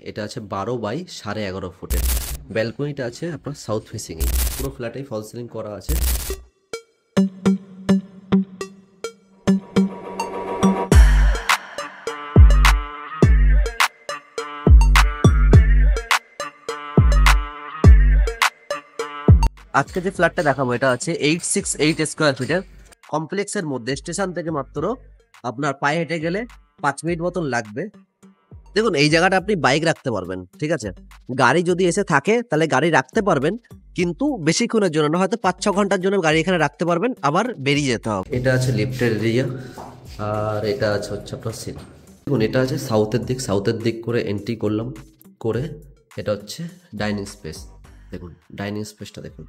এটা আছে 12 বাই 11.5 ফুটের। ব্যালকনিটা আছে আপনার সাউথ ফেসিংয়ে, পুরো ফ্ল্যাটেই ফল সিলিং করা আছে। আজকে যে ফ্ল্যাটটা দেখাবো এটা আছে 868 স্কোয়ার ফিটের, কমপ্লেক্সের মধ্যে, স্টেশন থেকে মাত্র আপনার পায়ে হেঁটে গেলে 5 মিনিট মতন লাগবে। দেখুন এই জায়গাটা আপনি বাইক রাখতে পারবেন, ঠিক আছে। গাড়ি যদি এসে থাকে তাহলে গাড়ি রাখতে পারবেন, কিন্তু বেশিক্ষণের জন্য না, হয়তো 5-6 ঘন্টার জন্য গাড়ি এখানে রাখতে পারবেন, আবার বেরিয়ে যেতে হবে। এটা আছে লিফটের এরিয়া, আর এটা আছে হচ্ছে আপনার সিঁড়ি। দেখুন এটা আছে সাউথের দিক করে এন্ট্রি করলাম, করে এটা হচ্ছে ডাইনিং স্পেস। দেখুন ডাইনিং স্পেসটা দেখুন,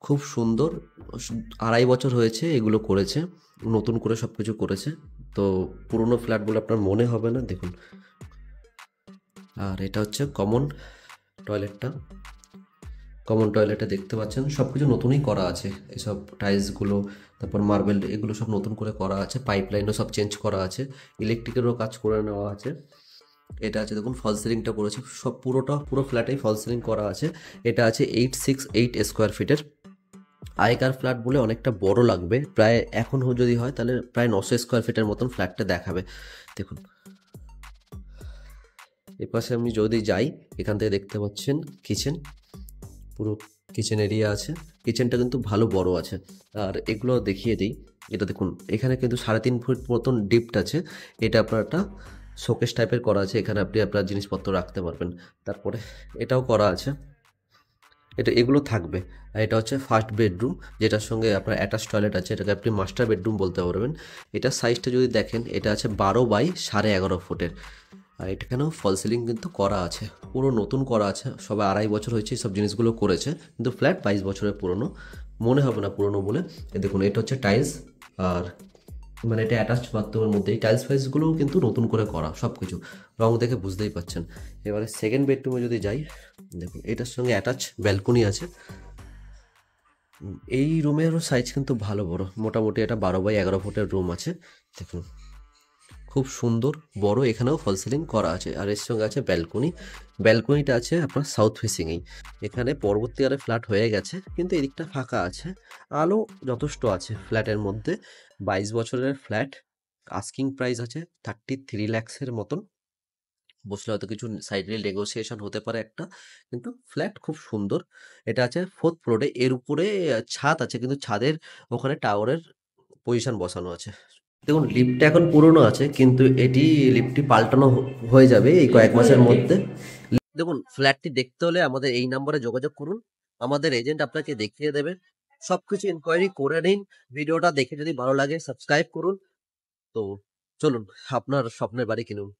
খুব সুন্দর। 2.5 বছর হয়েছে এগুলো করেছে, নতুন করে সব কিছু করেছে, তো পুরোনো ফ্ল্যাটগুলো আপনার মনে হবে না। দেখুন, আর এটা হচ্ছে কমন টয়লেটটা দেখতে পাচ্ছেন, সব কিছু নতুনই করা আছে। এসব টাইলসগুলো, তারপর মার্বেল, এগুলো সব নতুন করে করা আছে। পাইপলাইনও সব চেঞ্জ করা আছে, ইলেকট্রিকেরও কাজ করে নেওয়া আছে। এটা আছে দেখুন ফল সিলিংটা করেছে, সব পুরো ফ্ল্যাটেই ফল সিলিং করা আছে। এটা আছে 868 স্কোয়ার ফিটের। আগেকার ফ্ল্যাট বলে অনেকটা বড় লাগবে, প্রায় এখন যদি হয় তাহলে প্রায় 900 স্কোয়ার ফিটের মতন ফ্ল্যাটটা দেখাবে। দেখুন এপাশে আমি যদি যাই, এখান থেকে দেখতে পাচ্ছেন কিচেন, পুরো কিচেন এরিয়া আছে। কিচেনটা কিন্তু ভালো বড় আছে। আর এগুলো দেখিয়ে দিই, এটা দেখুন এখানে কিন্তু 3.5 ফুট মতন ডিপট আছে। এটা আপনার একটা শোকেস টাইপের করা আছে, এখানে আপনি আপনার জিনিসপত্র রাখতে পারবেন। তারপরে এটাও করা আছে, এগুলো থাকবে। আর এটা হচ্ছে ফার্স্ট বেডরুম, যেটার সঙ্গে আপনার অ্যাটাচ টয়লেট আছে, এটাকে আপনি মাস্টার বেডরুম বলতে পারবেন। এটার সাইজটা যদি দেখেন, এটা আছে 12 বাই 11.5 ফুটের। আর এটাখানেও ফল সিলিং কিন্তু করা আছে, পুরো নতুন করা আছে। সবে 2.5 বছর হয়েছে সব জিনিসগুলো করেছে, কিন্তু ফ্ল্যাট 22 বছরের পুরনো, মনে হবে না পুরনো বলে। দেখুন এটা হচ্ছে টাইলস, আর মানে এটা অ্যাটাচড বাথরুমের মধ্যে। এই টাইলস ফাইলসগুলোও কিন্তু নতুন করে করা, সব কিছু রং দেখে বুঝতেই পাচ্ছেন। এবারে সেকেন্ড বেডরুমে যদি যাই, দেখুন এটার সঙ্গে অ্যাটাচ ব্যালকনি আছে। এই রুমেরও সাইজ কিন্তু ভালো বড়, মোটামুটি এটা 12 বাই 11 ফুটের রুম আছে। দেখুন খুব সুন্দর বড়, এখানেও ফল সিলিং করা আছে। আর এর সঙ্গে আছে ব্যালকনিটা আছে আপনার সাউথ ফেসিংয়েই। এখানে পরবর্তীকালে ফ্ল্যাট হয়ে গেছে, কিন্তু এদিকটা ফাঁকা আছে, আলো যথেষ্ট আছে ফ্ল্যাটের মধ্যে। 22 বছরের ফ্ল্যাট, আস্কিং প্রাইস আছে 33 লাখসের মতন। বসলে হয়তো কিছু সাইডে নেগোসিয়েশন হতে পারে একটা, কিন্তু ফ্ল্যাট খুব সুন্দর। এটা আছে 4th ফ্লোরে, এর উপরে ছাদ আছে, কিন্তু ছাদের ওখানে টাওয়ারের পজিশন বসানো আছে। দেখুন লিফটটা এখন পুরনো আছে, কিন্তু লিফটটি পাল্টানো হয়ে যাবে এই কয়েক মাসের মধ্যে। দেখুন ফ্ল্যাটটি দেখতে হলে আমাদের এই নম্বরে যোগাযোগ করুন, আমাদের এজেন্ট আপনাকে দেখিয়ে দেবে। সবকিছু ইনকোয়ারি করে নিন, ভিডিওটা দেখে যদি ভালো লাগে সাবস্ক্রাইব করুন। তো চলুন আপনার স্বপ্নের বাড়ি কিনুন।